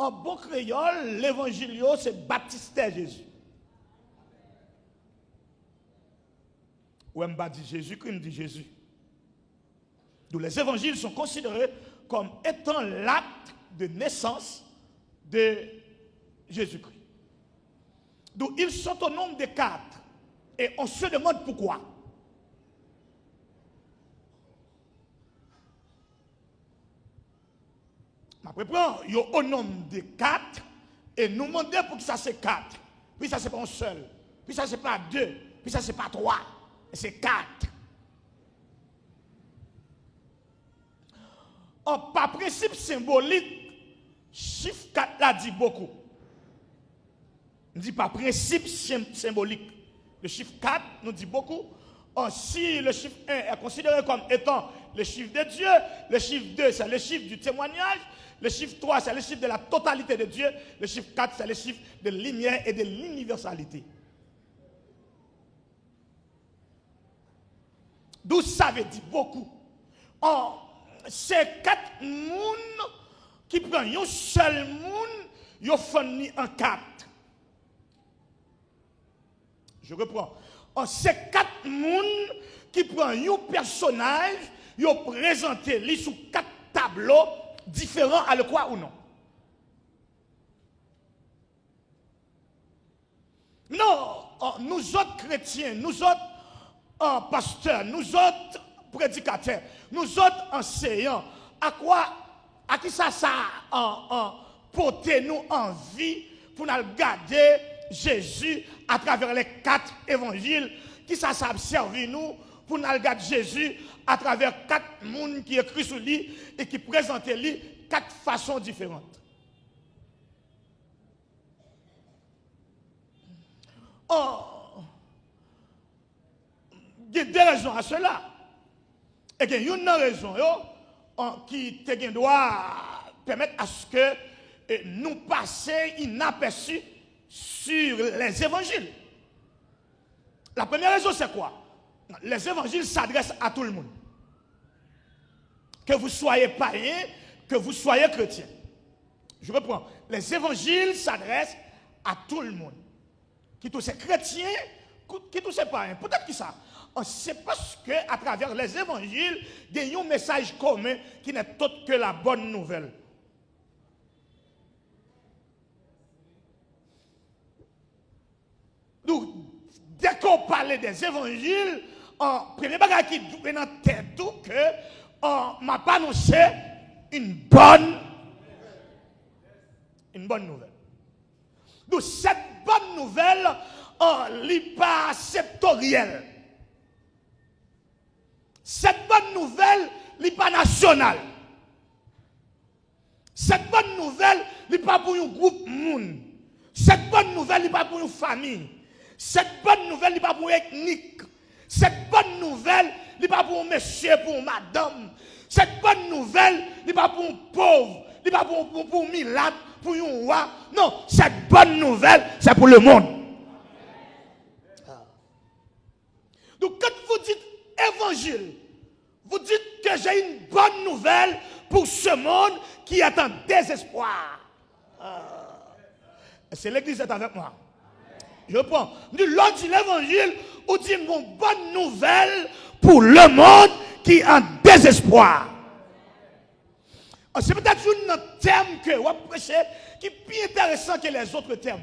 En bon créole, l'évangile, c'est baptiser Jésus. Ou elle m'a dit Jésus-Christ, me dit Jésus. Donc les évangiles sont considérés comme étant l'acte de naissance de Jésus-Christ. Donc ils sont au nombre de 4. Et on se demande pourquoi. Après, il y a au nombre de 4. Et nous demandons pour que ça c'est 4. Puis ça c'est pas un seul. Puis ça c'est pas 2. Puis ça c'est pas 3. C'est 4. Par principe symbolique, chiffre 4 là dit beaucoup. On dit par principe symbolique. Le chiffre 4 nous dit beaucoup. Si le chiffre 1 est considéré comme étant le chiffre de Dieu, le chiffre 2 c'est le chiffre du témoignage, le chiffre 3 c'est le chiffre de la totalité de Dieu, le chiffre 4 c'est le chiffre de lumière et de l'universalité. D'où ça veut dire beaucoup. C'est 4 personnes qui prennent un seul monde, ils font en 4. Je reprends. C'est 4 personnes qui prennent un personnage, ils présentent lui sous 4 tableaux différents à le croire ou non. Non, nous autres chrétiens, nous autres pasteurs, nous autres prédicateurs, nous autres enseignants, à qui ça porter nous envie pour nous garder Jésus à travers les 4 évangiles, qui ça servi nous pour nous garder Jésus à travers 4 personnes qui écrit sur lui et qui présentent lui 4 façons différentes. Il y a 2 raisons à cela. Et il y a une raison qui doit permettre à ce que nous passions inaperçus sur les évangiles. La première raison, c'est quoi? Les évangiles s'adressent à tout le monde. Que vous soyez païen, que vous soyez chrétien. Je reprends. Les évangiles s'adressent à tout le monde. Qui tous ces chrétiens, qui tous ces païens. Peut-être que ça. C'est parce qu'à travers les évangiles, il y a un message commun qui n'est autre que la bonne nouvelle. Donc, dès qu'on parle des évangiles, premier bagage qui est dans la tête, que m'a pas annoncé une bonne nouvelle. Donc, cette bonne nouvelle, n'est pas sectorielle. Cette bonne nouvelle n'est pas nationale. Cette bonne nouvelle n'est pas pour un groupe monde. Cette bonne nouvelle n'est pas pour une famille. Cette bonne nouvelle n'est pas pour une ethnique. Cette bonne nouvelle n'est pas pour un monsieur, pour une madame. Cette bonne nouvelle n'est pas pour un pauvre, n'est pas pour un milade, pour un roi. Non, cette bonne nouvelle, c'est pour le monde. Donc quand vous dites évangile, vous dites que j'ai une bonne nouvelle pour ce monde qui est en désespoir. C'est l'église qui est avec moi. Je prends. L'on dit l'évangile, on dit une bonne nouvelle pour le monde qui est en désespoir. C'est peut-être un thème que vous prêchez qui est plus intéressant que les autres thèmes.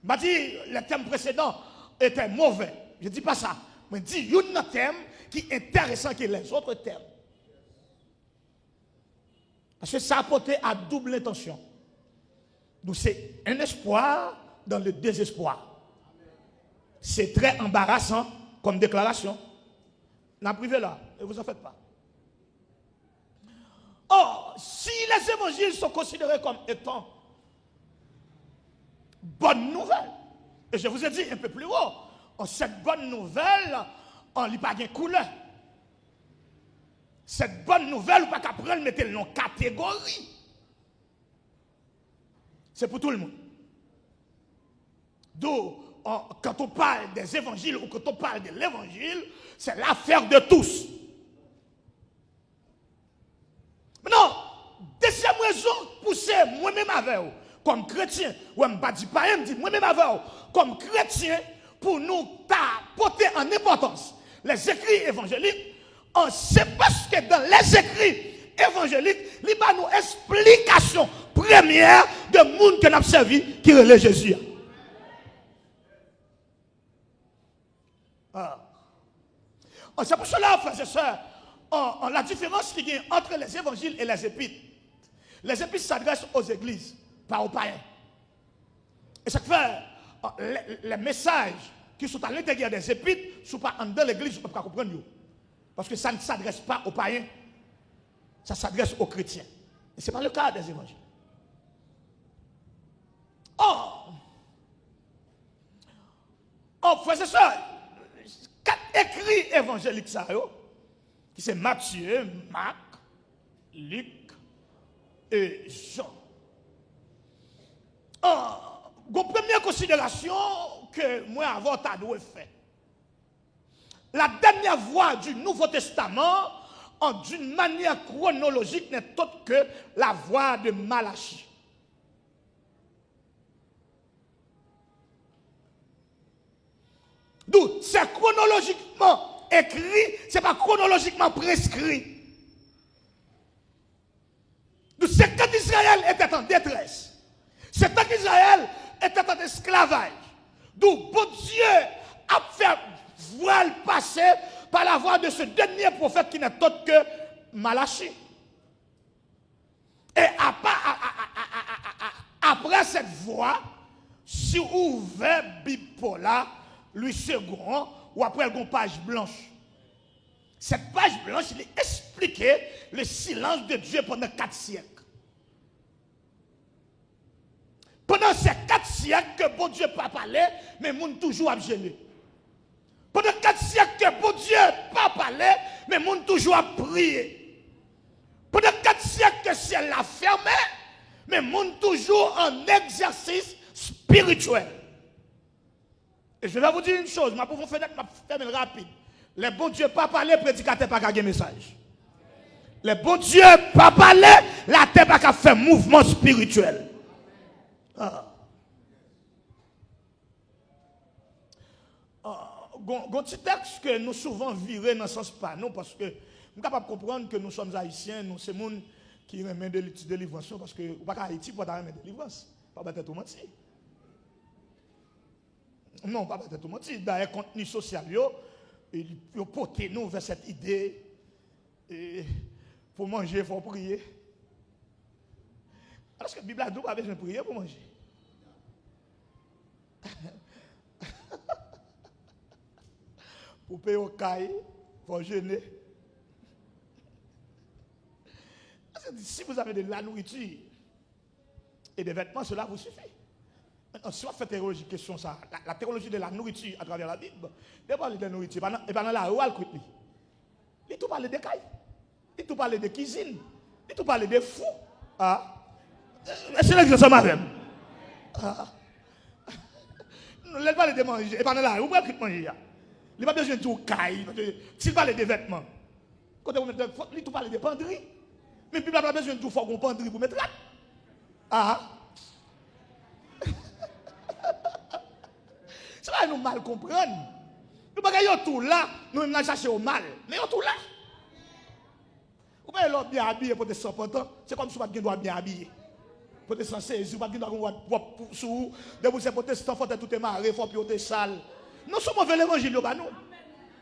Je dis le thème précédent était mauvais. Je ne dis pas ça. Mais je dis un thème qui est intéressant que les autres thèmes. Parce que ça a apporté à double intention. Donc c'est un espoir dans le désespoir. C'est très embarrassant comme déclaration. N'a privé là, ne vous en faites pas. Or, si les évangiles sont considérés comme étant bonnes nouvelles, et je vous ai dit un peu plus haut, cette bonne nouvelle, on n'y pas de couleur. Cette bonne nouvelle, on ne peut pas prendre mettre le nom catégorie. C'est pour tout le monde. Donc, quand on parle des évangiles ou quand on parle de l'évangile, c'est l'affaire de tous. Non, deuxième raison pour ces moi-même avec vous, comme chrétien, ou je ne dis pas, je dis moi-même avec vous, comme chrétien, pour nous porter en importance les écrits évangéliques, c'est parce que dans les écrits évangéliques, il y a une explication première de monde que nous avons servi qui relève Jésus. C'est pour cela, frères et sœurs, la différence qu'il y a entre les évangiles et les épîtres. Les épîtres s'adressent aux églises, pas aux païens. Et ça fait les messages qui sont à l'intérieur des épîtres ne sont pas dans l'église, je ne peux pas comprendre. Parce que ça ne s'adresse pas aux païens, ça s'adresse aux chrétiens. Et ce n'est pas le cas des évangiles. Frères et sœurs, 4 écrits évangéliques, ça, qui c'est Matthieu, Marc, Luc et Jean. Une première considération que moi avant t'as dû faire. La dernière voie du Nouveau Testament, d'une manière chronologique, n'est autre que la voie de Malachie. D'où c'est chronologiquement écrit, ce n'est pas chronologiquement prescrit. D'où c'est quand Israël était en détresse. C'est quand Israël était en esclavage. D'où bon Dieu a fait voile passer par la voix de ce dernier prophète qui n'est autre que Malachie. Et après cette voix, si vous ouvrez Bible lui second, ou après une page blanche. Cette page blanche, il expliqué le silence de Dieu pendant 4 siècles. Pendant ces 4 siècles que bon Dieu n'a pas parlé, mais le monde toujours a gêné. Pendant 4 siècles que bon Dieu n'a pas parlé, mais le monde toujours a prié. Pendant 4 siècles que le ciel l'a fermé, mais le monde toujours en exercice spirituel. Et je vais vous dire une chose, ma pauvre fenêtre m'a fermé rapide. Les bons dieux pas parler, prédicateur pas gagner message. Les bons dieux pas parler, la terre pas faire mouvement spirituel. Un petit texte que nous souvent virons dans ce sens pas, non, parce que nous sommes capables de comprendre que nous sommes haïtiens, nous sommes des gens qui remettent de délivrance, parce que nous ne sommes pas Haïti pour remettre de délivrance. Pas battre tout mentir. Non, pas battre tout mentir. Dans le contenu social, ils portent nous vers cette idée. Pour manger, il faut prier. Parce que la Bible a dit pas besoin de prier pour manger. Pour payer au caille, il faut jeûner. Si vous avez de la nourriture et des vêtements, cela vous suffit. Maintenant, si on fait théologie, question ça, la théologie de la nourriture à travers la Bible, il parle de nourriture, et pendant la roi, il tout parle de caille, il tout parle de cuisine, il tout parle de fou. C'est là que je suis même. Il parle de manger, et pendant la roi, il manger. Il n'a pas besoin de tout caille, s'il parle de vêtements. Quand il tout parle de penderie, mais il n'a pas besoin de tout faire une penderie pour mettre là. C'est là que nous mal comprendre. Nous ne pouvons pas tout là, nous ne chercher au mal. Mais nous tout là. Vous pouvez l'autre bien habillé pour des 100 ans. C'est comme si vous ne pas bien habillé. Pour des 116, vous ne pouvez pas sous. De vous, c'est protestants, il faut tout est marré, il faut que tout sale. Nous sommes mauvais l'évangile, nous.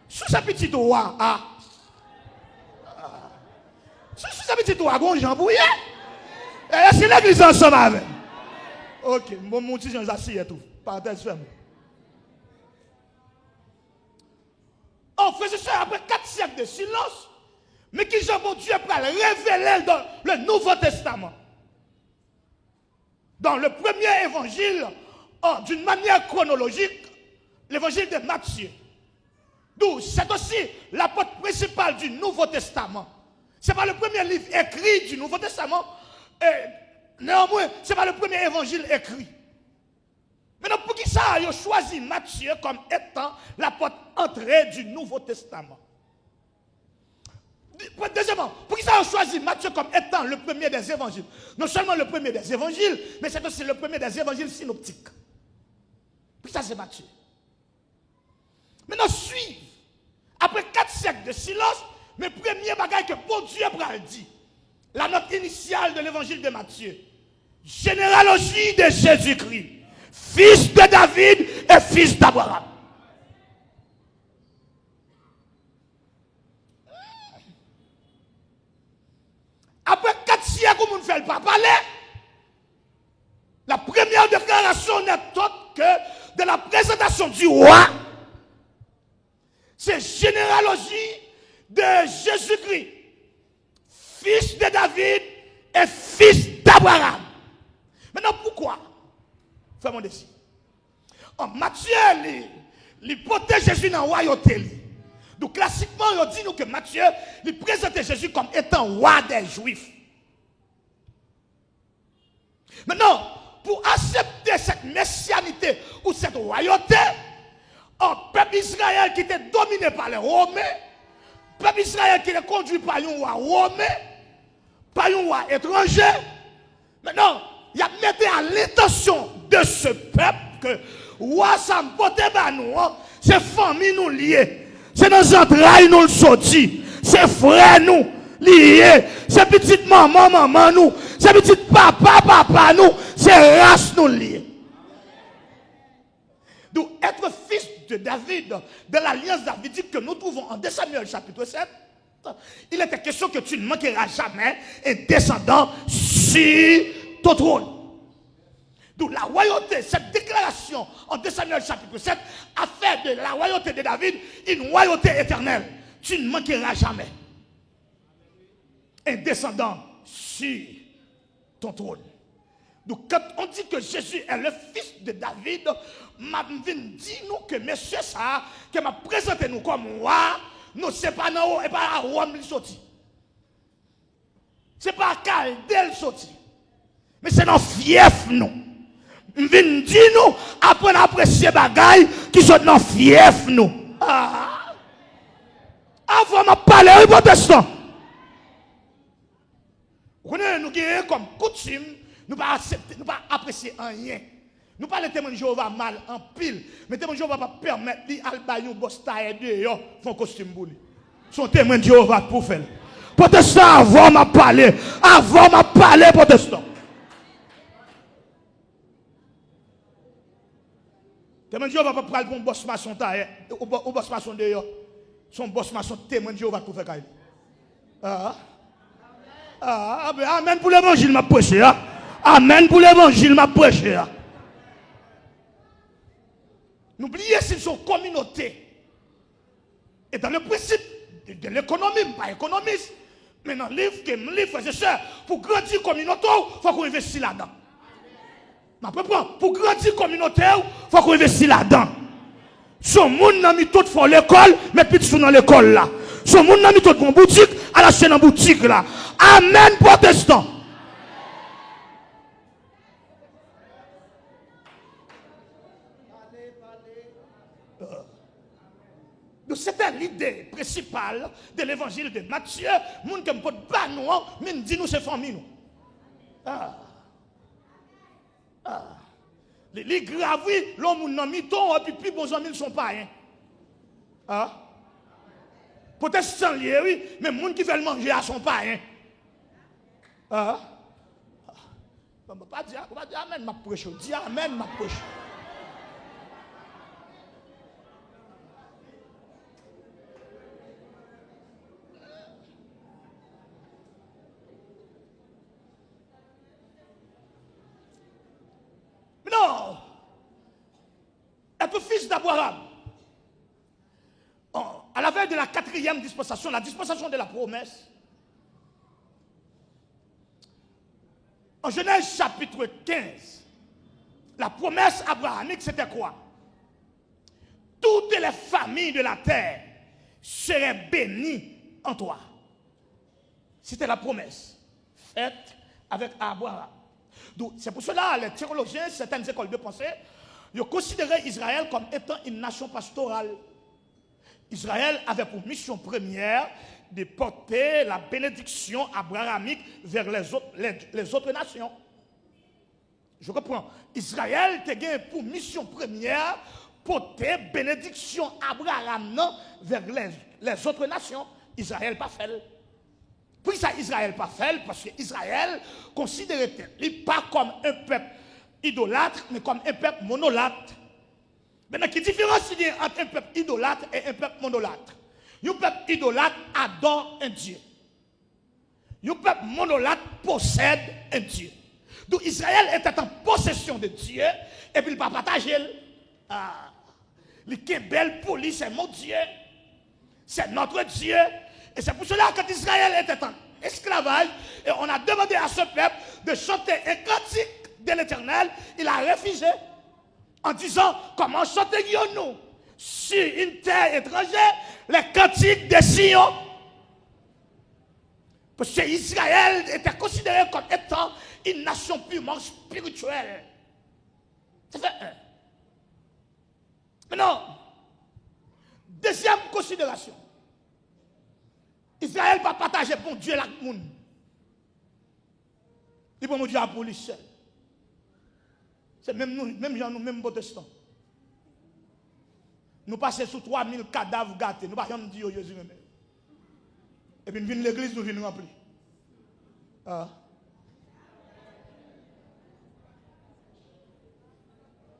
Sous ce petit roi, sous ce petit roi, on Jean Bouillet. C'est l'église ensemble avec. Ok, mon petit Jean Zassi et tout. Parenthèse ferme. Frères et sœurs, après 4 siècles de silence, mais qui Jean bon Dieu peut révéler dans le Nouveau Testament. Dans le premier évangile, d'une manière chronologique, l'évangile de Matthieu. D'où c'est aussi l'apôtre principal du Nouveau Testament. Ce n'est pas le premier livre écrit du Nouveau Testament, et néanmoins, ce n'est pas le premier évangile écrit. Maintenant, pour qui ça, ils ont choisi Matthieu comme étant la porte entrée du Nouveau Testament. Deuxièmement, pour qui ça a choisi Matthieu comme étant le premier des évangiles? Non seulement le premier des évangiles, mais c'est aussi le premier des évangiles synoptiques. Puis ça c'est Matthieu. Maintenant, suivre. Après 4 siècles de silence, mes premiers bagages que bon Dieu a dit. La note initiale de l'évangile de Matthieu. Généalogie de Jésus-Christ, fils de David et fils d'Abraham. Après 4 siècles où on ne fait pas parler, la première déclaration n'est autre que de la présentation du roi. C'est généalogie de Jésus-Christ, fils de David et fils d'Abraham. Maintenant, pourquoi? Fais mon décide. En Matthieu, il protège Jésus dans la royauté. Donc, classiquement, on dit nous que Matthieu, il présente Jésus comme étant roi des Juifs. Maintenant, pour accepter cette messianité ou cette royauté, un peuple Israël qui était dominé par les Romains, peuple Israël qui était conduit par un roi romain, par un roi étranger, maintenant, il a mis à l'intention de ce peuple que roi Sampote nous, c'est famille nous liée. C'est nos entrailles nous le sorti. C'est frère nous liés. C'est petite maman nous. C'est petit papa nous. C'est race nous liés. Donc être fils de David, de l'alliance davidique que nous trouvons en 2 Samuel chapitre 7, il était question que tu ne manqueras jamais un descendant sur ton trône. Donc la royauté, cette déclaration en 2 Samuel chapitre 7 a fait de la royauté de David une royauté éternelle. Tu ne manqueras jamais un descendant sur ton trône. Donc quand on dit que Jésus est le fils de David, m'a dit nous que monsieur ça, que m'a présenté nous comme roi, nous c'est pas non et pas à Rome il sorti. C'est pas à Caldel sorti. Mais c'est dans fief nous. Vin di nous apprendre à apprécier bagaille qui sont dans fief nous. Avant de parler aux protestants. Nous avons comme coutume, nous ne pas accepter, nous pas apprécier rien. Nous pas les témoins de Jéhovah mal en pile, mais témoins de Jéhovah pas permettre d'al bayon bosta et dehors font costume bouli. Son témoin de Jéhovah pour faire. Protestant avant m'a parler protestant. Témoin de Jéhovah va pas prendre un boss maçon taille ou boss maçon dehors. Son boss maçon témoin de Jéhovah pour faire caille. Amen pour l'évangile m'a prêché. Amen pour l'évangile m'a prêché. N'oubliez s'ils sont communautés. Et dans le principe de l'économie, pas économiste, mais dans le livre, c'est ça, pour grandir communauté, il faut qu'on investisse là-dedans. Pour grandir communautaire, il faut qu'on investisse là-dedans. Son monde n'a mis tout pour l'école, mais puis tout dans l'école là. Son monde n'a mis tout pour boutique, à la chaîne en boutique là. Amen, protestant. Donc c'était l'idée principale de l'évangile de Matthieu. Moun qui ne peut pas nous, mais nous dit nous c'est famille nous. Les gravis, l'homme n'a mis ton, et puis bons amis ne sont pas rien. Peut-être sans lier, oui, mais les gens qui veulent manger à son pain. On ne va pas dire Amen, ma prêche. Dis Amen, ma prêche. Non! Être fils d'Abraham. À la veille de la 4e dispensation, la dispensation de la promesse, en Genèse chapitre 15, la promesse abrahamique, c'était quoi? Toutes les familles de la terre seraient bénies en toi. C'était la promesse faite avec Abraham. Donc, c'est pour cela, les théologiens, certaines écoles de pensée, ils considéraient Israël comme étant une nation pastorale. Israël avait pour mission première de porter la bénédiction abrahamique vers les autres nations. Je comprends. Israël a gagné pour mission première porter bénédiction Abraham vers les autres nations. Israël pas fait. Pour ça Israël pas fait parce que Israël considérait pas comme un peuple idolâtre mais comme un peuple monolâtre. Maintenant, quelle différence il y a entre un peuple idolâtre et un peuple monolâtre? Un peuple idolâtre adore un Dieu. Un peuple monolâtre possède un Dieu. Donc Israël était en possession de Dieu et puis il ne va pas partager. Il est belle pour lui, c'est mon Dieu. C'est notre Dieu. Et c'est pour cela que Israël était en esclavage et on a demandé à ce peuple de chanter un cantique de l'Éternel. Il a refusé en disant comment chanterions-nous sur une terre étrangère les cantiques de Sion. Parce que Israël était considéré comme étant une nation purement spirituelle. Ça fait un. Maintenant, deuxième considération. Israël va partager bon Dieu avec le monde. Il va me dire pour lui seul. C'est même nous, même gens, nous, même protestants. Nous passons sous 3000 cadavres gâtés. Nous ne pouvons pas dire Jésus même. Et puis nous venons l'église, nous venons remplir.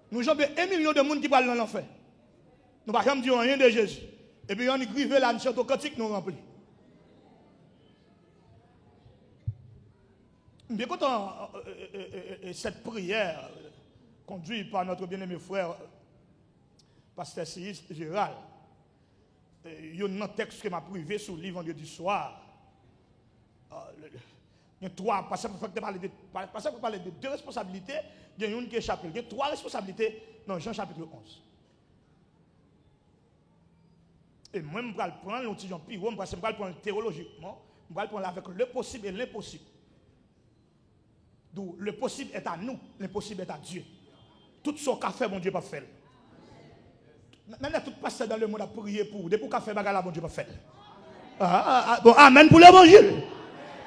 Nous avons 1 million de monde qui parlent dans l'enfer. Nous ne pouvons pas dire rien de Jésus. Et puis on écrive là, nous chantons cantique, nous remplis. Bien content cette prière conduite par notre bien-aimé frère pasteur Cyril Gérald. Il y a un texte qui m'a privé sur le livre vendredi soir. Il y a trois, parce que pour parler de deux responsabilités, il y a une qui est chapitre. Il y a trois responsabilités dans Jean chapitre 11. Et moi, je vais prendre l'outil plus haut, je vais prendre théologiquement, je vais prendre avec le possible et l'impossible. D'où le possible est à nous, l'impossible est à Dieu. Tout ce qu'a fait, mon Dieu, pas fait. Maintenant, tout pasteur dans le monde a prié pour. Depuis qu'a fait bagala, mon Dieu, pas fait. Bon, amen pour l'évangile.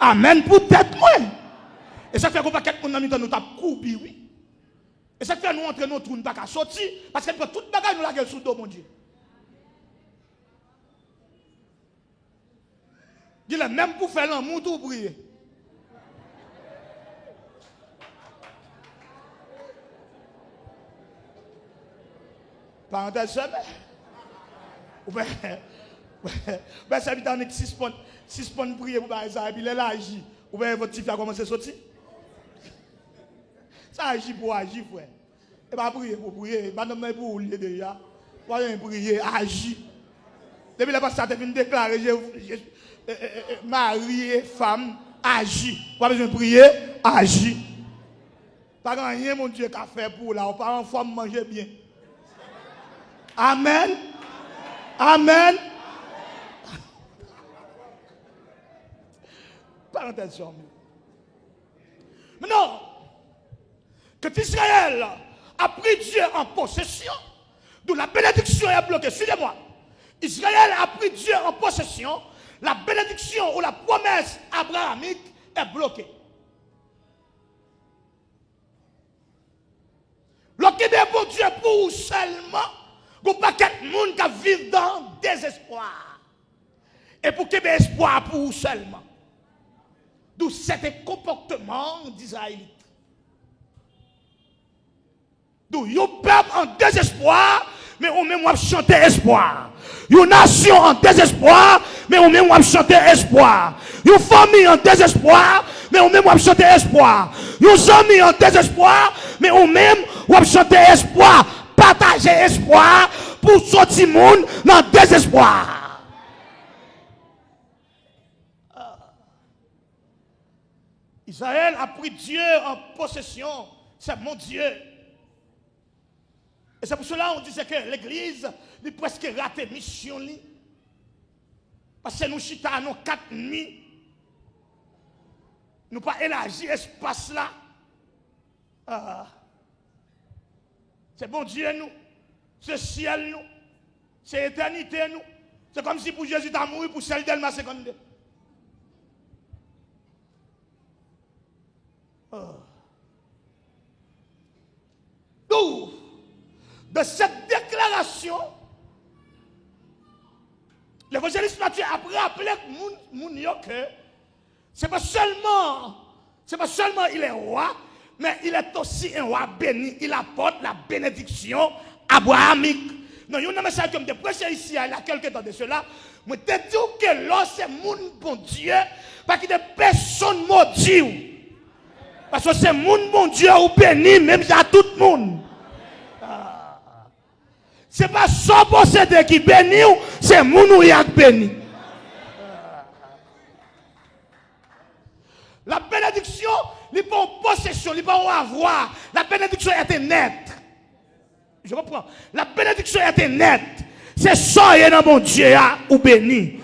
Amen pour tête, moi. Et ça fait qu'on va quelqu'un dans nous tape coupi, oui. Et ça fait nous entrer dans trou, nous pas qu'à sortir. Parce que tout bagage nous la gueule sous le dos, mon Dieu. Il est même pour faire l'amour, tout prier. Parenthèse semaine. Ou bien, ça veut dire que 6 points prier pour ça, et puis là, agit. Ou bien, votre petit frère a commencé à sortir. Ça agit pour agir, frère. Et pas prier pour prier, pas non pour oublier déjà. Pas prier, agir. Depuis la passade, tu viens déclarer, mari, femme, agir. Pas besoin de prier, agir. Pas rien, mon Dieu, qu'a fait pour là. Pas en forme, manger bien. Amen. Amen. Parenthèse sur moi. Maintenant, quand Israël a pris Dieu en possession, d'où la bénédiction est bloquée. Suivez-moi. Israël a pris Dieu en possession, la bénédiction ou la promesse abrahamique est bloquée. Lorsqu'il est pour Dieu pour seulement, il n'y a pas de monde qui vit dans le désespoir. Et pour qu'il y ait espoir pour vous seulement. D'où cet comportement d'Israël. D'où un peuple en désespoir, mais on même chanter espoir. Une nation en désespoir, mais on même chanter espoir. Une famille en désespoir, mais on même chanter espoir. Une amis en désespoir, mais on même chanter espoir. Partager espoir pour sortir le monde dans le désespoir. Israël a pris Dieu en possession. C'est mon Dieu. Et c'est pour cela qu'on disait que l'église a presque raté mission. Parce que nous chita nous 4 nuits. Nous pas élargi l'espace là. C'est bon Dieu nous. C'est ciel nous. C'est éternité nous. C'est comme si pour Jésus t'a mouru pour celle d'Elma 52. Donc, de cette déclaration, l'évangéliste Matthieu a rappelé que c'est pas seulement il est roi, mais il est aussi un roi béni. Il apporte la bénédiction abrahamique. Non, il y a un message que je prêché ici il y a quelques temps de cela. Je te dis que là, c'est mon bon Dieu, parce qu'il y a personne maudit. Parce que c'est mon bon Dieu ou béni, même à tout le monde. Ce n'est pas son possédé qui bénit, c'est mon ou qui béni. La bénédiction, il n'est pas en possession, il n'est pas en avoir. La bénédiction est nette. Je reprends. La bénédiction est nette. C'est ça qui est dans mon Dieu ou béni.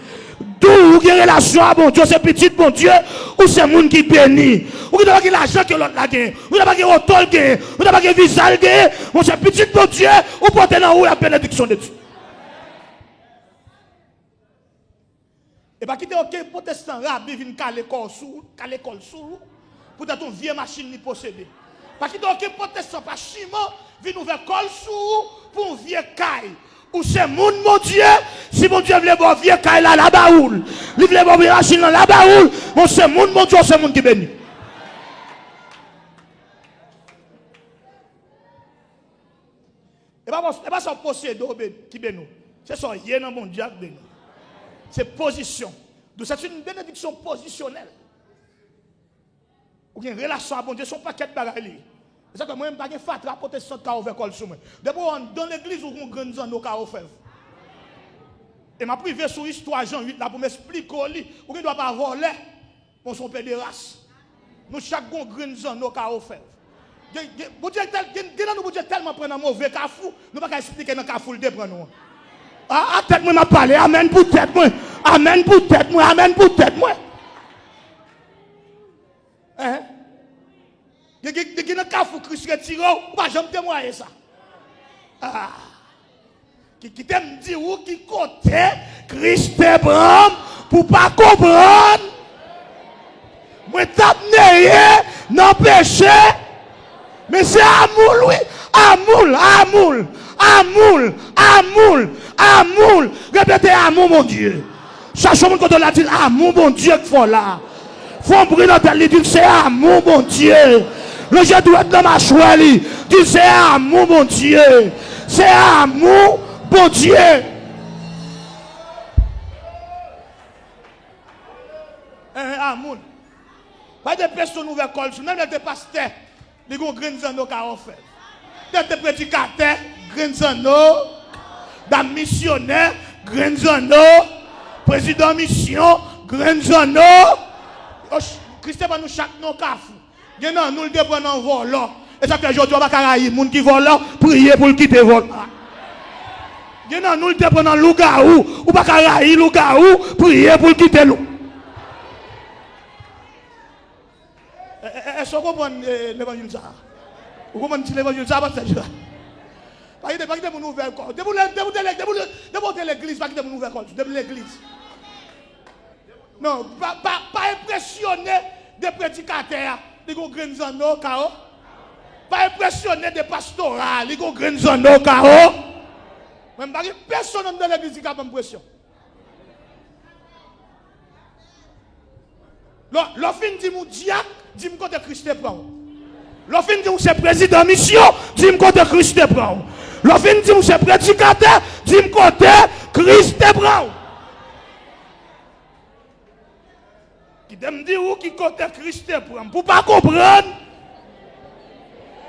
D'où vous avez relation à mon Dieu, c'est petit bon Dieu, ou c'est monde qui bénit. Ou qui n'a pas l'argent que l'autre a gagné. Ou n'a pas l'auto gagné. Ou n'a pas le visage gagné. Ou c'est petit bon Dieu, ou portez dans la bénédiction de Dieu. Et pas quitter aucun protestant rabbi vient caler l'école sous, pour être une vieille machine ni posséder. Pas quitter aucun protestant pas chiment vient ouvrir col sous pour une vieille caille. Ou c'est mon Dieu, si mon Dieu veut voir vieux caille là, la baoule, il veut voir une machine là, la baoule, c'est mon Dieu, c'est mon qui bénit. Et pas son possédeur qui bénit, c'est son yé dans mon Dieu qui bénit. C'est position. Donc c'est une bénédiction positionnelle. Ou une relation à bon Dieu, son paquet de bagailles. C'est ça que moi, je n'ai pas de fatra protestant qui a ouvert l'école sous moi. D'abord, dans l'église, où on grandit dans nos cas au fait. Et ma privé sur l'histoire Jean 8 là pour m'expliquer où ne doit pas voler pour son pédérace. Nous chaque gon grandit dans nos cas au fait. Bon Dieu tellement prendre un mauvais cafou, nous pas expliquer dans cafou le prendre nous. Ah tête moi m'a parlé, amen pour tête moi. Amen pour tête moi, amen pour tête moi. Hein? Il y a un cafou Christ retiré, ou pas jamais témoigner ça. Ah. Qui t'aime dire où qui côté Christ te prend pour pas comprendre. Moi tape neye non péché. Mais c'est amour oui, amour. Répétez amour mon Dieu. Cherchons mon côté là dit amour mon Dieu qu'il faut là. Faut brûler dans telle dit c'est amour mon Dieu. Le je dois être dans ma choix dit c'est amour mon Dieu. C'est amour bon Dieu. Amour. Pas de personnes ouvertes col, même des pasteurs, les gros grands qui ont fait. Des prédicateurs, grands des missionnaires, grands président mission, grands Christ va nous chaque nom cafou. Il y a nous le dépendons en volant. Et ça fait aujourd'hui on va carrer monde qui vole prier pour le quitter vol. Il y a nous le dépendons lougaou ou pas carrer lougaou prier pour le quitter loup. Est-ce que vous comprenez l'évangile ça? Vous comprenez l'évangile ça? Pas de mon ouvert corps. Débutez l'église, pas de mon ouvert corps. Débutez l'église. Non, pas impressionner des prédicateurs, des grands anneaux, cao. Pas impressionner des pastorats, des grands anneaux, cao. Même pas personne dans l'église qui a impression. L'offre dit mon diacre, dit mon côté Christ prend. L'offre dit mon c'est président mission, dit mon côté Christ prend. L'offre dit mon c'est prédicateur, dit mon côté Christ prend. Qui me dit où qui côté Christ prend pour pas comprendre.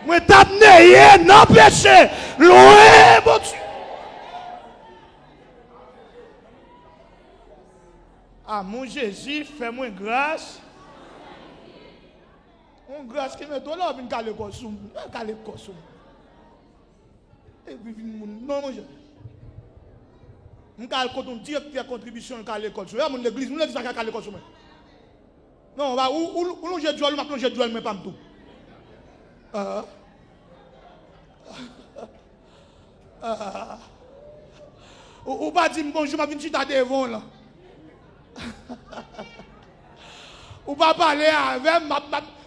Moi tape neye non péché, loin mon Dieu. Ah mon Jésus, fais-moi grâce. Mon grâce qui me donne là, je vais caler le costume. Caler le costume. Et puis, non, mon Jésus. Je vais caler le directeur de contribution, caler le costume. Mon l'église, nous l'église, caler le costume. Non, on va où j'ai duel, maintenant j'ai duel, mais pas tout. Ou pas dire bonjour, ma vie à devant là. Ou pas parler avec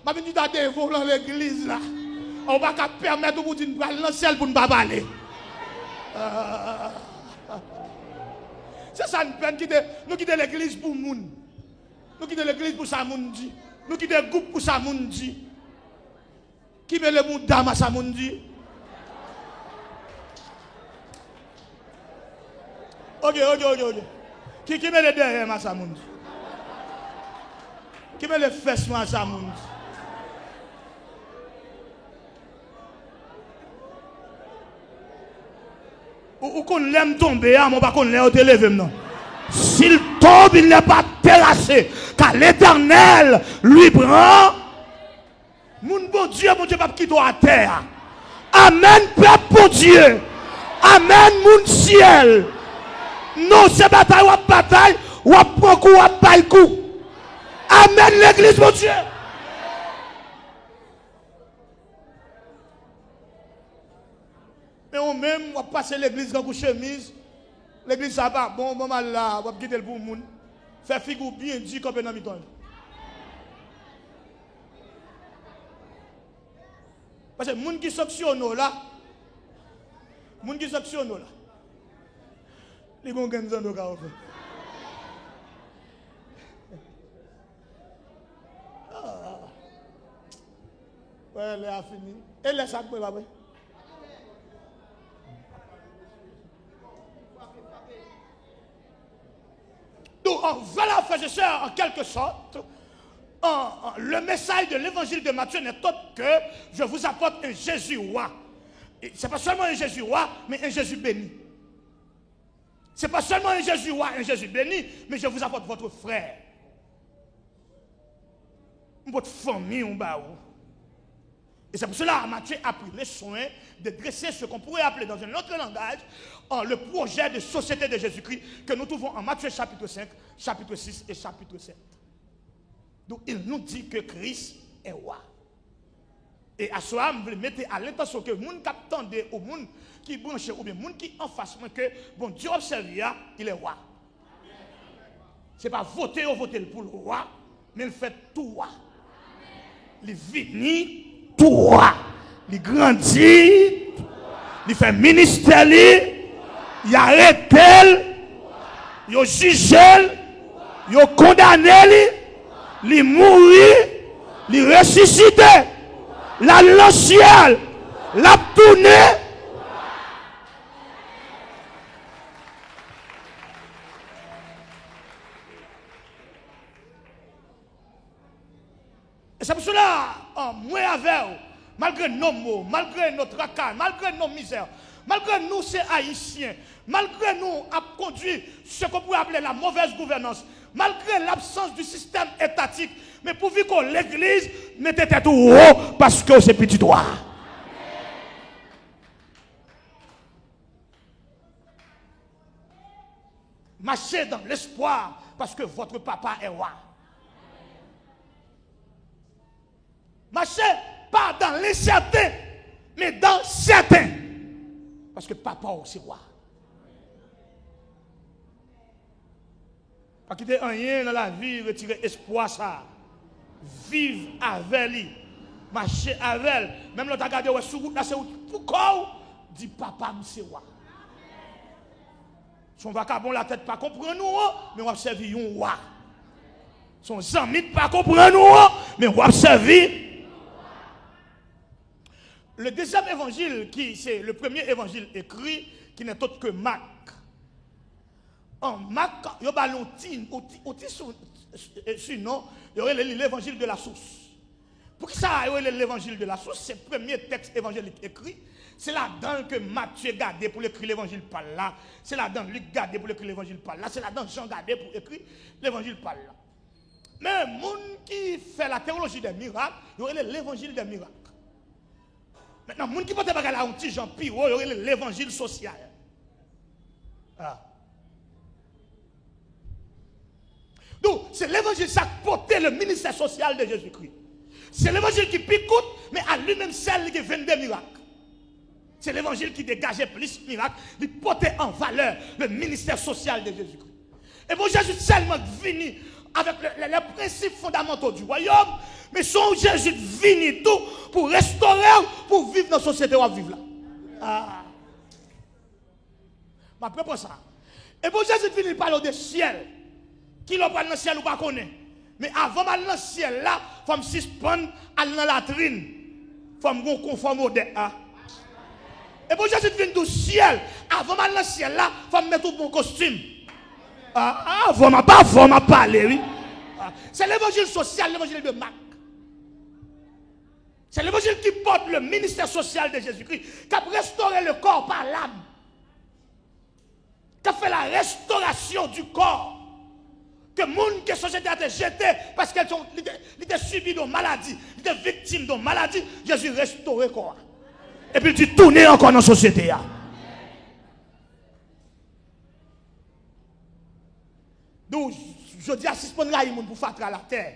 ma vie à devant dans l'église là. On va pas permettre de dire le ciel pour ne pas parler. C'est ça nous peine nous quitter l'église pour moun. Nous quitter l'église pour ça moun dit. Nous quitter le groupe pour ça moun dit. Qui met le monde d'âme à ça moun dit. Ok. Qui met le derrière à ça moun dit. Qui met le fesses à ça moun dit. Ou qu'on l'aime tomber, mon pas qu'on l'aime te lever non. S'il tombe, il n'est pas terrassé, car l'Éternel lui prend. Mon bon Dieu pas quitter à terre. Amen, peuple pour Dieu. Amen, mon ciel. Non, c'est bataille ou prend coup, ou bail coup. Amen, l'église, mon Dieu. Mais on même, on va passer l'église dans une chemise. L'église, ça va, bon, maman là, on va quitter le bon monde. Faire figure bien dit comme un habitant. Parce que les gens qui sanctionnent là, les gens qui sanctionnent là, les gens qui ont des gens. Ouais, elle a fini. Et laisse ça pour après. Donc, voilà, frères et sœurs, en quelque sorte, le message de l'évangile de Matthieu n'est autre que je vous apporte un Jésus roi. Ce n'est pas seulement un Jésus roi, mais un Jésus béni. Ce n'est pas seulement un Jésus roi, un Jésus béni, mais je vous apporte votre frère. Votre famille, on va où. Et c'est pour cela que Matthieu a pris le soin de dresser ce qu'on pourrait appeler dans un autre langage le projet de société de Jésus-Christ que nous trouvons en Matthieu chapitre 5, chapitre 6 et chapitre 7. Donc il nous dit que Christ est roi. Et à cela, je veux mettre à l'intention que les gens qui attendent ou les gens qui branchent ou bien les gens qui en face, que bon Dieu observe, il est roi. Ce n'est pas voter ou voter pour le roi, mais il fait tout roi. Il vit tout roi. Il grandit, il fait ministère, il arrête, il juge, il condamne, il mourit, il ressuscite, la le ciel, la tourné. Et c'est pour cela, moi avec, malgré nos mots, malgré notre racaille, malgré nos misères, malgré nous, ces haïtiens, malgré nous, à conduire ce qu'on pourrait appeler la mauvaise gouvernance, malgré l'absence du système étatique, mais pourvu que l'église mette tête haut parce que c'est petit droit. Marchez dans l'espoir parce que votre papa est roi. Marchez pas dans l'incertain, mais dans certain. Parce que papa aussi roi. Pas quitter rien dans la vie, retirer espoir ça. Vivre avec lui. Marcher avec elle. Même l'autre a regardé sur route là, c'est pourquoi dit papa c'est roi. Son vagabond la tête pas comprendre nous, mais on va servir un roi. Son ami pas comprendre nous, mais on va servir. Le deuxième évangile, c'est le premier évangile écrit, qui n'est autre que Marc. En Marc, il y a un sinon, il y aurait l'évangile de la source. Pour que ça ait l'évangile de la source, c'est le premier texte évangélique écrit. C'est là-dedans que Matthieu gardé pour écrire l'évangile par là. C'est là-dedans Luc gardé pour écrire l'évangile par là. C'est là-dedans Jean gardé pour écrire l'évangile par là. Mais les gens qui fait la théologie des miracles, il y aurait l'évangile des miracles. Maintenant, les gens qui portent là un petit Jean Piro, il y aurait l'évangile social. Ah. Donc, c'est l'évangile qui portait le ministère social de Jésus-Christ. C'est l'évangile qui picoute, mais à lui-même seul qui vient des miracles. C'est l'évangile qui dégageait plus de miracles, qui portait en valeur le ministère social de Jésus-Christ. Et bon, Jésus seulement venu avec les principes fondamentaux du royaume, mais son Jésus venu tout pour restaurer, pour vivre dans la société où on vit là. Ah. Ma propre ça. Et bon, Jésus venu parler de ciel. Qui l'a pas dans le ciel ou pas connaît. Mais avant d'aller dans le ciel là, il faut me suspendre à la latrine. Il faut me conformer au dé. Et bon, Jésus vient du ciel. Avant d'aller dans le ciel là, il faut me mettre tout mon costume. Vous m'avez parlé, oui. C'est l'évangile social, l'évangile de Marc. C'est l'évangile qui porte le ministère social de Jésus-Christ, qui a restauré le corps par l'âme, qui a fait la restauration du corps. Que les gens qui sont jetés parce qu'ils étaient subis de maladies, ils étaient victimes de maladies, Jésus restauré le corps. Et puis il tourne encore dans la société. Donc, je dis à suspendre les gens pour faire la terre.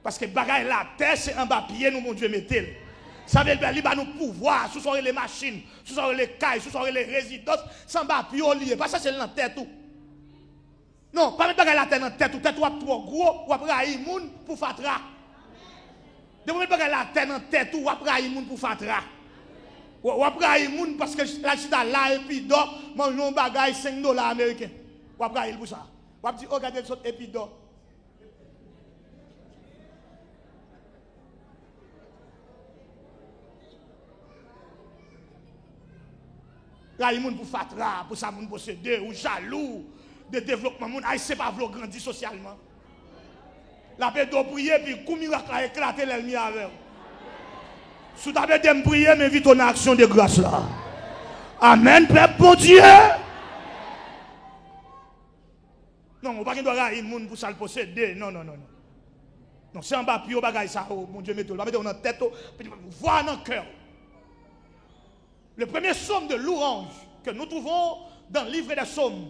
Parce que bagaille la terre, c'est un bas pied, nous, mon Dieu, mettez. Ça veut dire qu'il nous pouvoir, sous les machines, sous les cailles, sous les résidences, sans bas pied, lié. Pas ça, c'est dans la terre tout. Non, pas mettre la terre dans la tête, ou tête trop gros, ou après les gens pour faire tra. De vous mettre la terre dans la tête, ou après les gens pour faire tra. Ou après les gens parce que la chita là, et puis d'or, mange un bagage $5 américains. Ou après il pour ça. Ou après, regardez le saut et puis d'or. Là, il y a des gens pour fatra, pour ça, pour posséder, ou jaloux, de développement. Ils ne pas vouloir grandir socialement. La paix doit prier, puis comme miracle a éclaté l'ennemi avec. Si tu avais de prier, mais vite en action de grâce là. Amen, Père, bon Dieu. Non, on ne peut pas avoir des gens pour ça le posséder. Non, non, non. Non, c'est un bas, puis au bagage ça, mon Dieu, mettez-le. Mettez-le dans la tête, voir dans le cœur. Le premier psaume de louange que nous trouvons dans le livre des psaumes,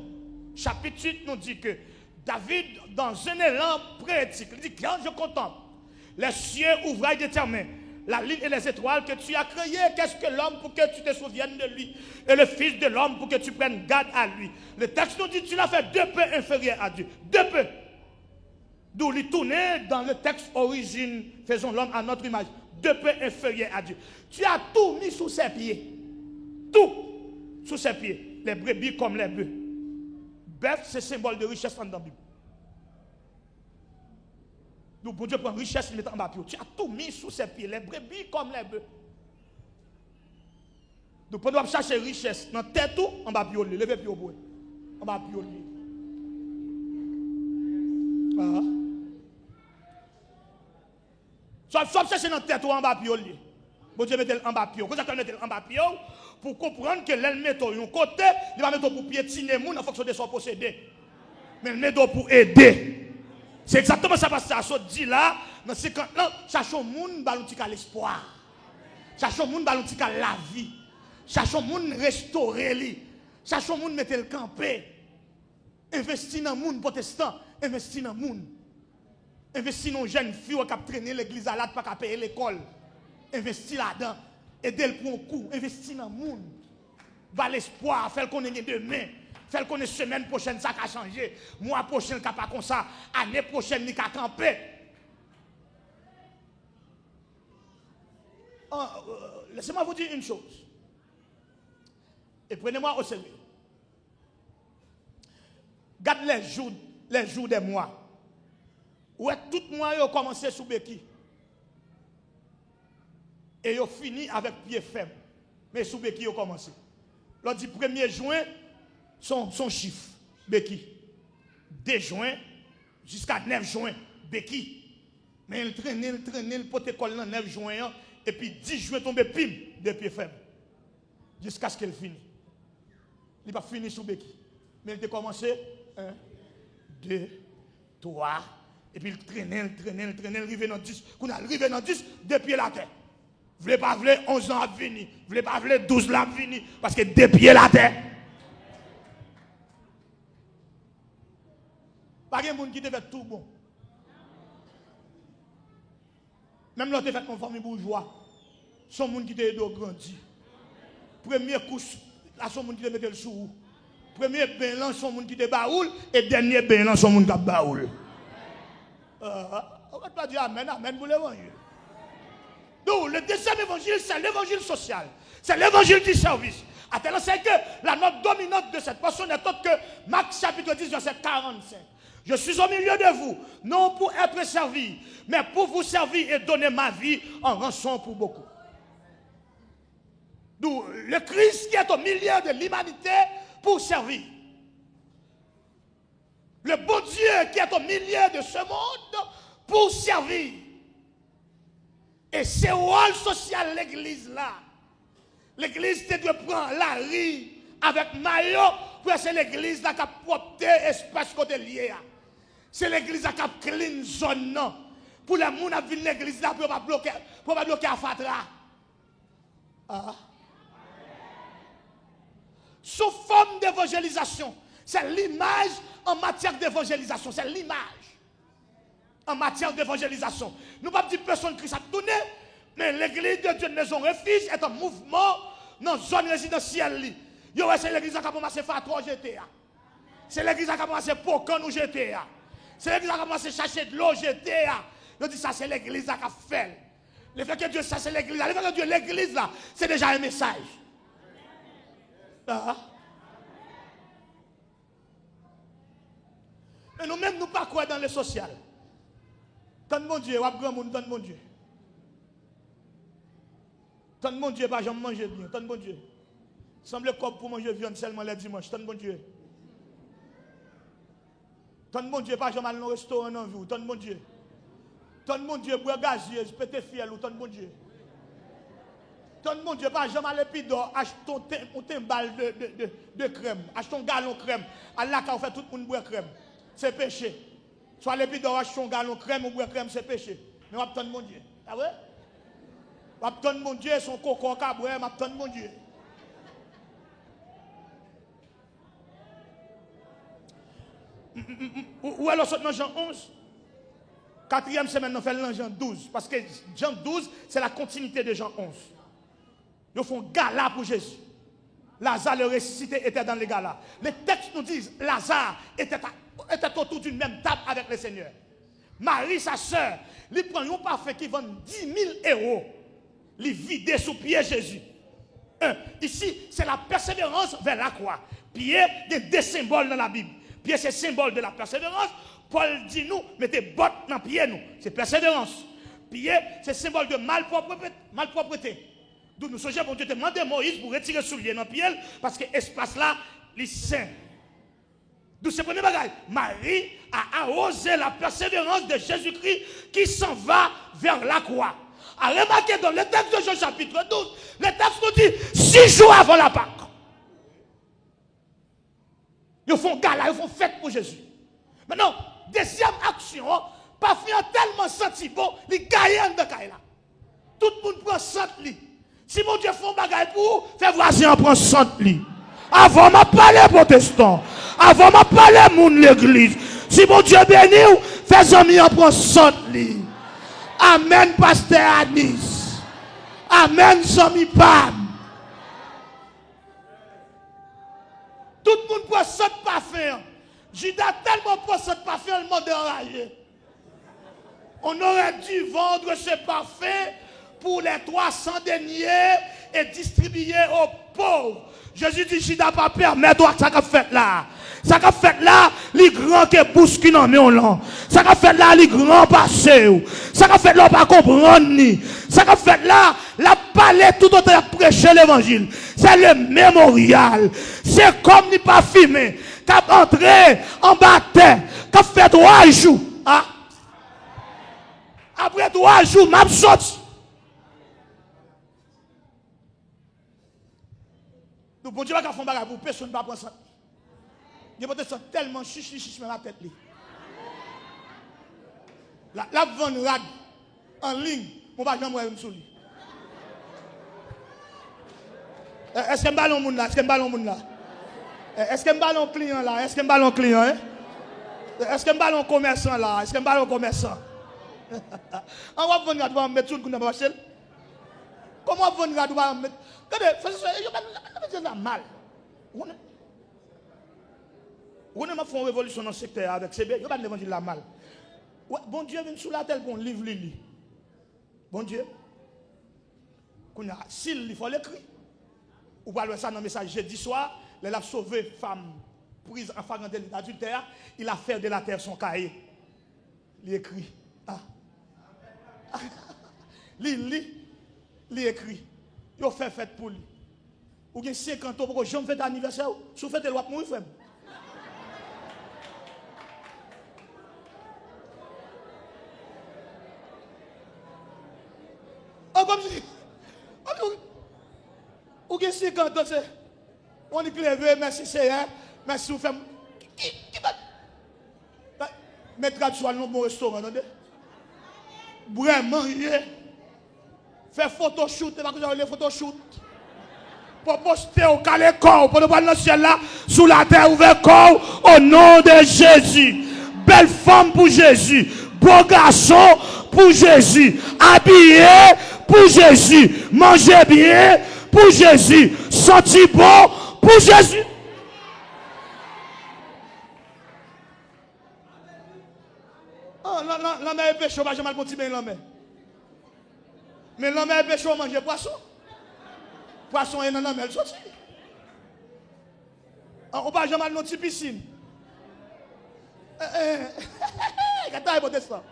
chapitre 8, nous dit que David, dans un élan poétique, il dit: quand je contemple les cieux, ouvrages de tes mains, la lune et les étoiles que tu as créées, qu'est-ce que l'homme pour que tu te souviennes de lui, et le fils de l'homme pour que tu prennes garde à lui. Le texte nous dit: tu l'as fait deux peu inférieur à Dieu. Deux peu. D'où il tournait dans le texte origine, faisons l'homme à notre image. Deux peu inférieur à Dieu. Tu as tout mis sous ses pieds. Tout sous ses pieds. Les brebis comme les bœufs. Bœuf, c'est symbole de richesse dans la Bible. Donc, pour Dieu prend richesse, il met en bas pied. Tu as tout mis sous ses pieds. Les brebis comme les bœufs. Donc, pour nous chercher richesse, dans tête tout, en bas pied, levez pied au bout. En bas pied. Soit chercher dans tête ou en bas pied. Bon Dieu mettez en bas pied. Quand ça mettez en bas pied, pour comprendre que l'elle met un côté, il va mettre pour piétiner les gens en fonction de son possédé. Mais il met pour aider. C'est exactement ça parce que ça dit là, dans ces camps-là, cherchons les gens qui l'espoir. Cherchons les gens qui la vie. Cherchons les gens restaurer lui. Cherchons les gens mettre le campé. Investir dans les gens protestants, investir dans les gens. Investir dans les jeunes filles qui ont traîné l'église à l'âge pour payer l'école. Investir là-dedans. Aider le pour un coup. Investir dans le monde. Va l'espoir. Faire qu'on ait demain. Faire qu'on ait semaine prochaine, ça a changé. Mois prochain, ça pas comme ça. Année prochaine, il a campé. Laissez-moi vous dire une chose. Et prenez-moi au sérieux. Garde les jours des mois. Où est tout le mois, ils ont commencé sous Béki. Et ils ont fini avec pied faible. Mais sous Béki, ils ont commencé. Lors du 1er juin, son chiffre, Béki. 2 juin jusqu'à 9 juin, Béki. Mais il traînait le protocole le 9 juin. Et puis 10 juin, tombé pim, de pied faible. Jusqu'à ce qu'il finisse. Il n'a pas fini sous Béki. Mais il a commencé 1, 2, 3. Et puis il traînait, arrivé dans 10. Quand il arrivé dans 10, depuis la terre. Vous voulez pas, 11 ans à venir. Vous voulez pas, 12 ans à venir. Parce que depuis la terre. Pas de monde qui te fait tout bon. Même l'autre fait une famille bourgeois. Son monde qui te aide à grandir. Premier couche, là, son monde qui te mette le sous. Premier bain, là, son monde qui te baoule. Et dernier bain, là, son monde qui te baoule. On va pas dire amen, amen pour l'évangile. Donc, le deuxième évangile, c'est l'évangile social. C'est l'évangile du service. À tel c'est que la note dominante de cette portion n'est autre que Marc chapitre 10, verset 45. Je suis au milieu de vous, non pour être servi, mais pour vous servir et donner ma vie en rançon pour beaucoup. D'où le Christ qui est au milieu de l'humanité pour servir. Le bon Dieu qui est au milieu de ce monde pour servir. Et c'est le rôle social de l'église là. L'église, c'est de prendre la rue avec maillot pour c'est l'église qui a propté espace côté lié. C'est l'église qui a clean zone non. Pour les gens qui viennent l'église là pour pas bloquer à Fatra. Ah. Sous forme d'évangélisation, c'est l'image en matière d'évangélisation, c'est l'image en matière d'évangélisation. Nous ne pouvons pas dire personne qui s'est tourné, mais l'église de Dieu Maison Refuge est un mouvement dans la zone résidentielle. C'est l'église qui a commencé à faire 3 GTA. C'est l'église qui a commencé à faire ou GTA. C'est l'église qui a commencé à chercher de l'eau GTA. Je dis ça, c'est l'église qui a fait. Le fait que Dieu, ça c'est l'église. Le fait que Dieu, l'église là, c'est déjà un message. Ah. Mais nous-mêmes, nous ne pas quoi dans le social. Tant de mon Dieu, ou grand monde, tant de mon Dieu. Tant de mon Dieu, pas jamais manger bien. Tant de mon Dieu. Semble comme pour manger viande seulement les dimanches. Tant de mon Dieu. Tant de mon Dieu, pas jamais aller dans le restaurant en vie. Tant de mon Dieu. Tant de mon Dieu, boire gazieuse, péter fiel ou tant de mon Dieu. Tant de mon Dieu, pas jamais aller pidor, acheter un balle de crème, acheter un galon de crème. Allah qui a fait tout le monde boire crème. C'est péché. Soit les pidor, acheter un galon de crème ou boire crème, c'est péché. Mais on va attendre mon Dieu. Ah ouais? On va attendre mon Dieu, son coco caboué, on va attendre mon Dieu. Où est le dans Jean 11? 4e semaine, nous faisons Jean 12. Parce que Jean 12, c'est la continuité de Jean 11. Ils font gala pour Jésus. Lazare, le ressuscité, était dans les galas. Les textes nous disent Lazare était autour d'une même table avec le Seigneur. Marie, sa sœur, lui prend un parfum qui vend 10 000 €. Lui vider sous pied Jésus. Ici, c'est la persévérance vers la croix. Pied, il y a des symboles dans la Bible. Pied, c'est symbole de la persévérance. Paul dit nous, mettez bottes dans pied nous. C'est persévérance. Pied, c'est symbole de malpropreté. D'où nous songeons, bon Dieu, demandé à Moïse pour retirer le soulier dans le pied, parce que l'espace là, il saint. D'où ce premier bagage. Marie a arrosé la persévérance de Jésus-Christ qui s'en va vers la croix. A remarqué dans le texte de Jean chapitre 12, le texte nous dit 6 jours avant la Pâque. Ils font gala, ils font fête pour Jésus. Maintenant, deuxième action, parfum tellement senti bon, ils gagnent de là. Tout le monde prend 100 lit. Si mon Dieu fait un bagage pour vous, faites voisin prend 100 lit. Avant m'a parlé protestant, avant m'a parlé moun l'église. Si mon Dieu bénit, faites amis en prend 100 lit. Amen, pasteur Anis. Amen, Zami Pam. Tout le monde prend 100 parfums. Judas tellement prend 100 parfums, le monde est enragé. On aurait dû vendre ce parfum pour les 300 deniers et distribuer aux pauvres. Jésus dit, Judas pas permettre ça qu'a fait là. Ça qu'a fait là, les grands qui bousculent dans mes là. Ça qu'a fait là, les grands passés. Ça qu'a fait là, pas comprendre ni. Ça qu'a fait là, la palais tout autant à prêcher l'évangile. C'est le mémorial. C'est comme ni pas filmé. Qu'a entré en baptême. Qu'a fait 3 jours. Ah. Après 3 jours, m'a sorti. Nous, bon Dieu, va faire un bagage pour personne ne va prendre ça. Il y a peut-être tellement chichi dans la tête. La vente rad en ligne, on va jamais voir une souris. Est-ce que je ballon monde là? Est-ce que je ballon monde là? Est-ce que je ballon client là? Est-ce que je ballon client? Est-ce que je ballon commerçant là? Est-ce que je ballon commerçant? On va vendre rad, on va mettre tout le monde dans la marché. Comment vous ne pas mettre. Regardez, je vais mal. On a fait une révolution dans le secteur avec CB, il n'y a pas l'évangile la mal. Bon Dieu vient sous la terre pour un livre, Lili. Bon Dieu. S'il faut l'écrire. Ou pas ça dans le message jeudi soir, il a sauvé femme prise en flagrant délit d'adultère, il a fait de la terre son cahier. Il écrit. Ah. Il écrit. Il fait fête pour lui. Ou bien 50 ans pour que je me fête d'anniversaire. Si vous faites le wap mourir, frère. Oh, comme si. Ou bien 50 ans, c'est. On est clevé, merci Seigneur. Merci vous faites. Qui va. Mettre à soi dans mon restaurant, attendez. Vraiment, faire photoshoot, et pas que les photoshoot. Pour poster au calé corps, pour ne pas dans le ciel là, sous la terre ouvert corps, au nom de Jésus. Belle femme pour Jésus. Beau garçon pour Jésus. Habillé pour Jésus. Manger bien pour Jésus. Sentir bon pour Jésus. Oh, l'homme est péché, pas jamais continuer l'homme. Mais l'homme est péché, on mange poisson. Poisson est dans l'homme, elle sortit. On va jamais dans une piscine. Qu'est-ce que tu ça?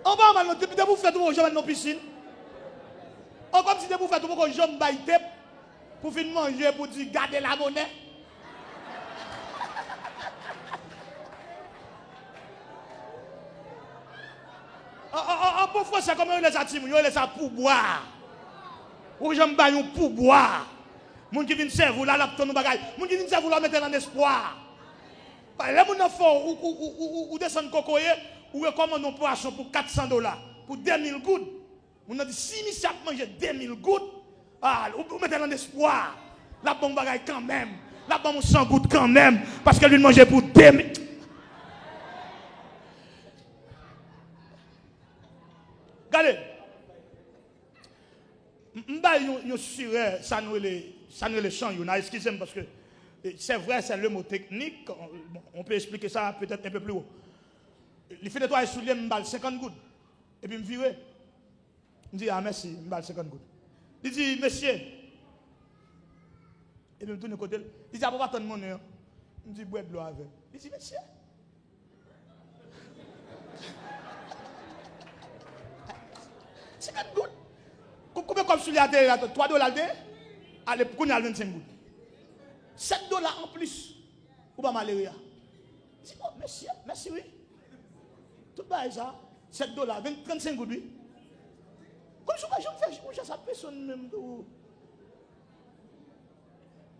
On va mal dans vous faire tout jamais dans piscine. On comme si vous faites tout le jambe baïté pour finir manger pour dire garder la monnaie. En bon français, comment on les a timés, on les a pour boire. Ou j'aime pas pour boire. Moun qui vient servir là, là, ton bagage. Moun qui vient servir là, mettre en espoir. Les gens font ou descendre cocoyer, ou recommandent un poisson pour $400, pour 2000 gouttes. On a dit, si monsieur a mangé 2000 gouttes, ou mettez en espoir. La bonne bagaille quand même. La bonne 100 gouttes quand même. Parce que lui mangeait pour 2000. Regardez. Je suis sûr, ça nous les champs. Excusez-moi parce que c'est vrai, c'est le mot technique. On peut expliquer ça peut-être un peu plus haut. Il fait nettoyer sous les 50 gouttes. Et puis il me vire. Il me dit, ah merci, il me 50 gouttes. Il dit, monsieur. Et puis il me tourne de côté. Il dit, ah, pourquoi attendre mon heure? Il me dit, bois de l'eau avec. Il dit, monsieur. 50 gouttes. Combien comme sur la terre, $3 allez, pour qu'on ait 25 gouttes. $7 en plus. Ou pas malheureux. Il dit, oh, monsieur, merci, oui. Tout bas, ça. $7, 35 gouttes, oui. Comme si je fais ça, personne même.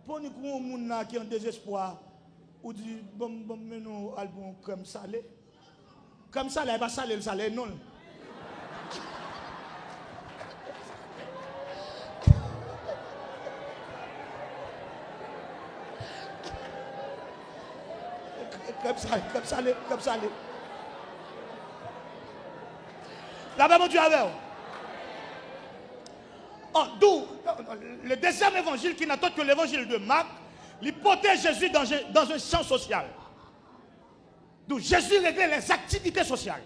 Pour nous, qui est en désespoir, ou dit, bon, mais nous, allons crème salée. Crème salée, pas salé, le salé, non. Comme ça. Là-bas, mon Dieu, avec vous. D'où le deuxième évangile qui n'a d'autre que l'évangile de Marc, il portait Jésus dans un champ social. D'où Jésus réglait les activités sociales.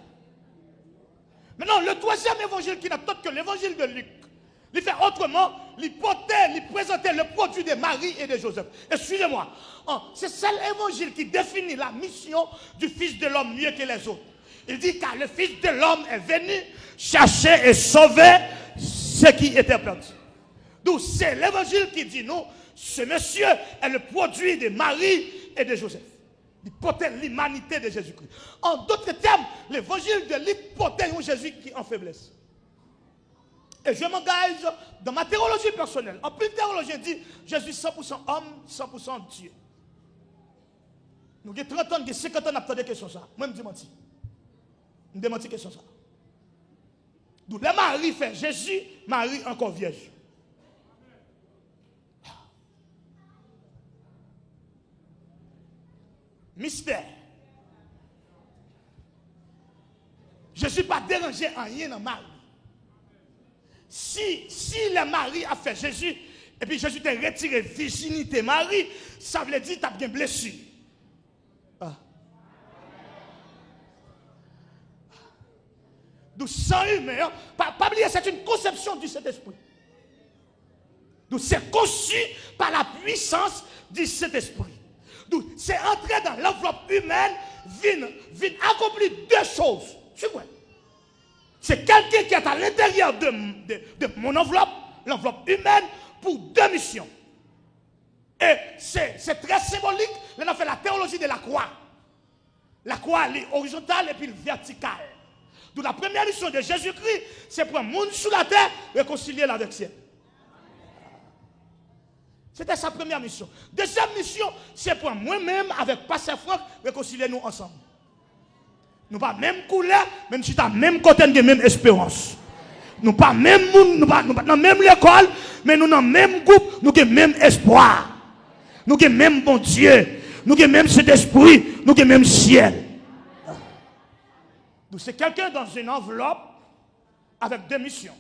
Maintenant, le troisième évangile qui n'a d'autre que l'évangile de Luc, il fait autrement, il présentait le produit de Marie et de Joseph. Excusez-moi, c'est ça l'évangile qui définit la mission du Fils de l'homme mieux que les autres. Il dit car le Fils de l'homme est venu chercher et sauver ce qui était perdu. Donc c'est l'évangile qui dit non, ce monsieur est le produit de Marie et de Joseph. Il portait l'humanité de Jésus-Christ. En d'autres termes, l'évangile de Luc portait un Jésus qui est en faiblesse. Et je m'engage dans ma théologie personnelle. En plus, théologie dit Jésus 100% homme, 100% Dieu. Nous avons 30 ans, 50 ans, nous avons des questions ça. Moi, je me dis. Je me dis question ça. Donc, la Marie fait Jésus, Marie encore vierge. Mystère. Je ne suis pas dérangé en rien dans Marie. Si le mari a fait Jésus, et puis Jésus t'a retiré virginité Marie, ça veut dire que tu as bien blessure. Ah. Donc, sang humain, pas oublier, c'est une conception du Saint-Esprit. Donc, c'est conçu par la puissance du Saint-Esprit. Donc, c'est entrer dans l'enveloppe humaine, vient accomplir deux choses. C'est quoi? C'est quelqu'un qui est à l'intérieur de mon enveloppe, l'enveloppe humaine, pour deux missions. Et c'est très symbolique. Là, on a fait la théologie de la croix. La croix, elle est horizontale et puis verticale. Donc, la première mission de Jésus-Christ, c'est pour un monde sur la terre, réconcilier avec le ciel. C'était sa première mission. Deuxième mission, c'est pour moi-même, avec Pasteur Franck, réconcilier nous ensemble. Nous pas même couleur, même si tu as même côté de même espérance. Nous pas même monde, nous pas dans même l'école, mais nous dans même groupe, nous avons même espoir. Nous avons même bon Dieu, nous avons même cet esprit, nous avons même ciel. Donc c'est quelqu'un dans une enveloppe avec deux missions.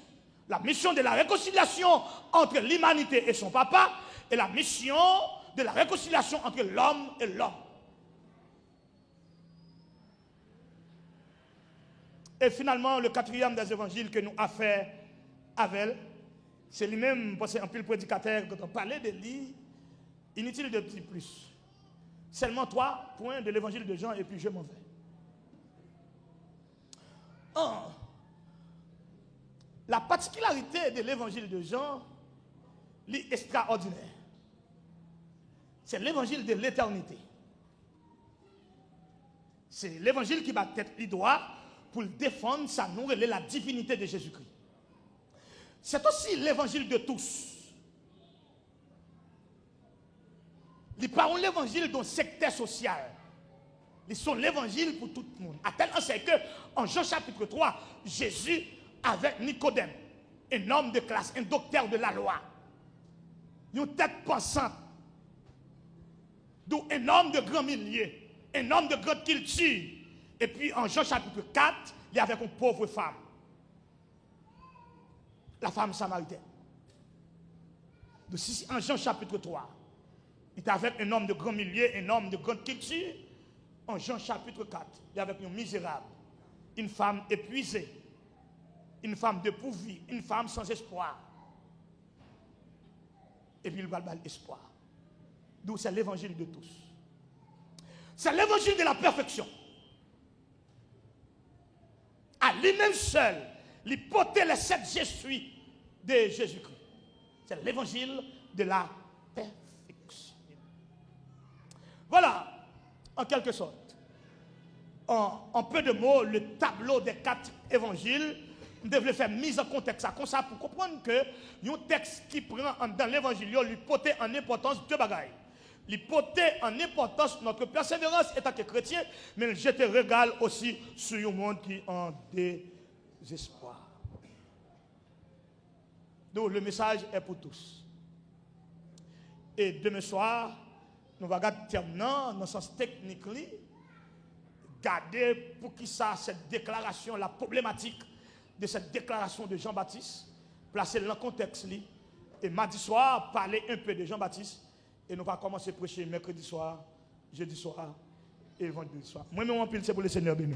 La mission de la réconciliation entre l'humanité et son papa et la mission de la réconciliation entre l'homme et l'homme. Et finalement, le quatrième des évangiles que nous avons fait avec, c'est lui-même, parce qu'un peu le prédicateur, quand on parlait de lui, inutile de dire plus. Seulement 3 points de l'évangile de Jean et puis je m'en vais. La particularité de l'évangile de Jean est extraordinaire. C'est l'évangile de l'éternité. C'est l'évangile qui va tête les doigts pour défendre sa nourriture et la divinité de Jésus-Christ. C'est aussi l'évangile de tous. Il n'est pas l'évangile d'un secteur social. Ils sont l'évangile pour tout le monde. À tel enseigne que, en Jean chapitre 3, Jésus avec Nicodème, un homme de classe, un docteur de la loi, une tête pensante, d'où un homme de grand milieu, un homme de grande culture. Et puis en Jean chapitre 4, il y avait une pauvre femme, la femme samaritaine. Donc en Jean chapitre 3, il était avec un homme de grand milieu, un homme de grande culture. En Jean chapitre 4, il y avait un misérable, une femme épuisée, une femme dépourvue, une femme sans espoir. Et puis il va le espoir. Donc c'est l'évangile de tous. C'est l'évangile de la perfection. À lui-même seul, il portait les 7 je suis de Jésus-Christ. C'est l'évangile de la perfection. Voilà, en quelque sorte, en peu de mots, le tableau des 4 évangiles. Nous devons faire mise en contexte comme ça pour comprendre que un texte qui prend dans l'évangile, lui porte en importance 2 bagailles. Il porte en importance notre persévérance en tant que chrétien, mais je te régale aussi sur un monde qui est en désespoir. Donc le message est pour tous. Et demain soir, nous allons terminer dans le sens technique, garder pour qui ça, cette déclaration, la problématique de cette déclaration de Jean-Baptiste, placer dans le contexte, et mardi soir, parler un peu de Jean-Baptiste, et nous allons commencer à prêcher mercredi soir, jeudi soir et vendredi soir. Moi-même, c'est pour le Seigneur béni.